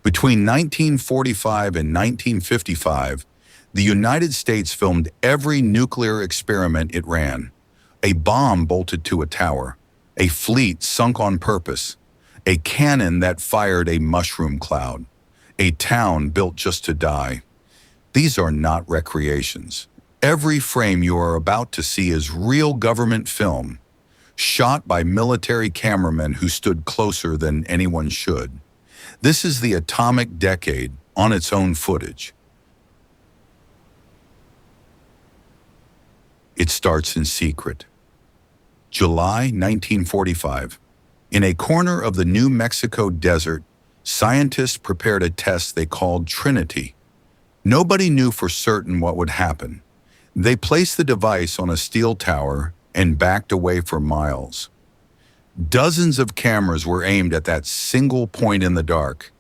Between 1945 and 1955, the United States filmed every nuclear experiment it ran. A bomb bolted to a tower, a fleet sunk on purpose, a cannon that fired a mushroom cloud, a town built just to die. These are not recreations. Every frame you are about to see is real government film, shot by military cameramen who stood closer than anyone should. This is the atomic decade on its own footage. It starts in secret. July 1945. In a corner of the New Mexico desert, scientists prepared a test they called Trinity. Nobody knew for certain what would happen. They placed the device on a steel tower and backed away for miles. Dozens of cameras were aimed at that single point in the dark.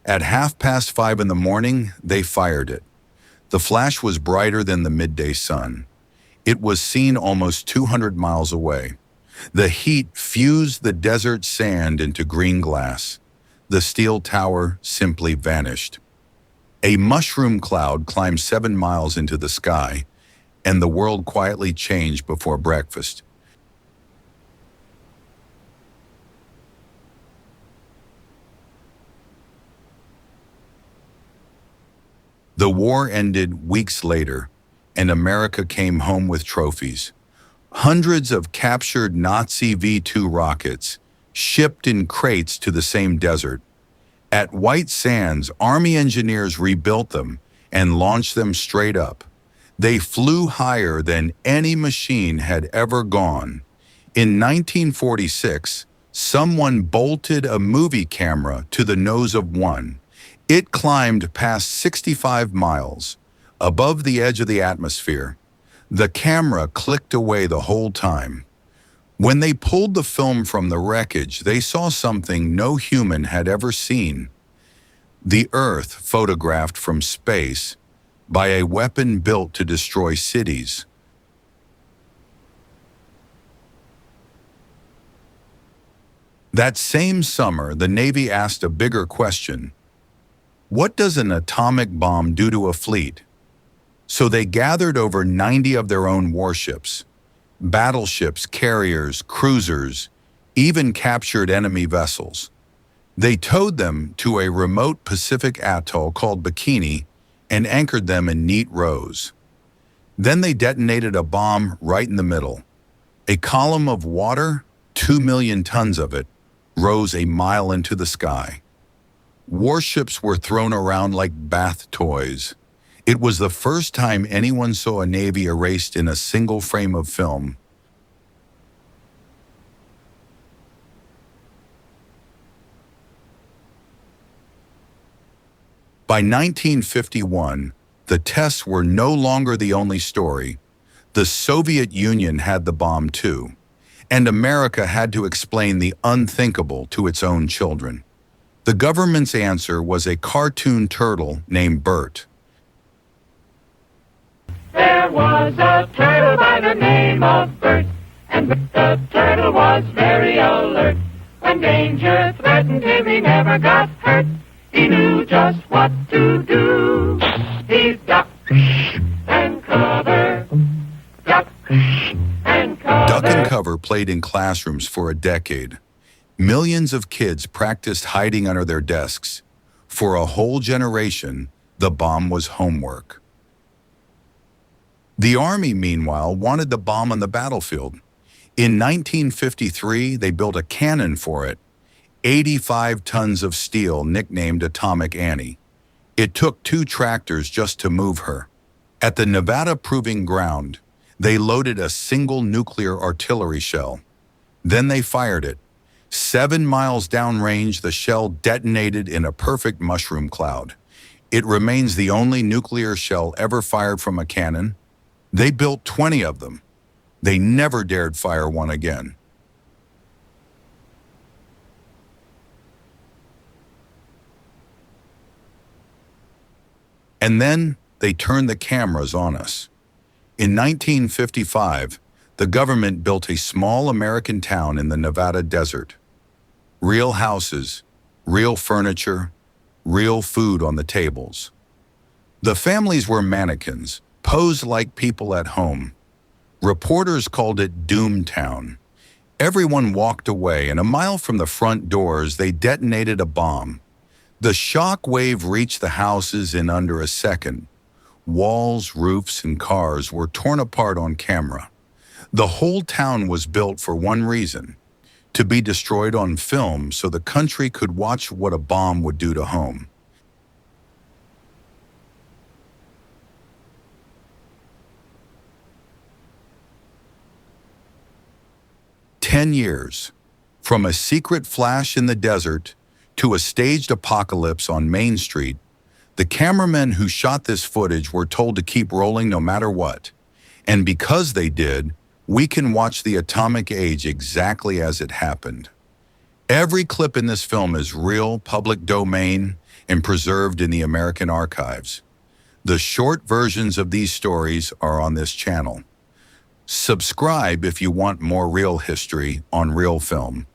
At 5:30 in the morning, they fired it. The flash was brighter than the midday sun. It was seen almost 200 miles away. The heat fused the desert sand into green glass. The steel tower simply vanished. A mushroom cloud climbed 7 miles into the sky, and the world quietly changed before breakfast. The war ended weeks later, and America came home with trophies. Hundreds of captured Nazi V-2 rockets, shipped in crates to the same desert. At White Sands, Army engineers rebuilt them and launched them straight up. They flew higher than any machine had ever gone. In 1946, someone bolted a movie camera to the nose of one. It climbed past 65 miles, above the edge of the atmosphere. The camera clicked away the whole time. When they pulled the film from the wreckage, they saw something no human had ever seen. The Earth photographed from space by a weapon built to destroy cities. That same summer, the Navy asked a bigger question. What does an atomic bomb do to a fleet? So they gathered over 90 of their own warships, battleships, carriers, cruisers, even captured enemy vessels. They towed them to a remote Pacific atoll called Bikini and anchored them in neat rows. Then they detonated a bomb right in the middle. A column of water, 2 million tons of it, rose a mile into the sky. Warships were thrown around like bath toys. It was the first time anyone saw a Navy erased in a single frame of film. By 1951, the tests were no longer the only story. The Soviet Union had the bomb too, and America had to explain the unthinkable to its own children. The government's answer was a cartoon turtle named Bert. There was a turtle by the name of Bert, and the turtle was very alert. When danger threatened him, he never got hurt. He knew just what to do. He'd duck and cover, duck and cover. Duck and cover played in classrooms for a decade. Millions of kids practiced hiding under their desks. For a whole generation, the bomb was homework. The Army, meanwhile, wanted the bomb on the battlefield. In 1953, they built a cannon for it, 85 tons of steel nicknamed Atomic Annie. It took 2 tractors just to move her. At the Nevada Proving Ground, they loaded a single nuclear artillery shell. Then they fired it. 7 miles downrange, the shell detonated in a perfect mushroom cloud. It remains the only nuclear shell ever fired from a cannon. They built 20 of them. They never dared fire one again. And then they turned the cameras on us. In 1955, the government built a small American town in the Nevada desert. Real houses, real furniture, real food on the tables. The families were mannequins, posed like people at home. Reporters called it Doomtown. Everyone walked away, and a mile from the front doors, they detonated a bomb. The shock wave reached the houses in under a second. Walls, roofs, and cars were torn apart on camera. The whole town was built for one reason: to be destroyed on film so the country could watch what a bomb would do to home. 10 years. From a secret flash in the desert to a staged apocalypse on Main Street, the cameramen who shot this footage were told to keep rolling no matter what. And because they did, we can watch the atomic age exactly as it happened. Every clip in this film is real, public domain, and preserved in the American archives. The short versions of these stories are on this channel. Subscribe if you want more real history on real film.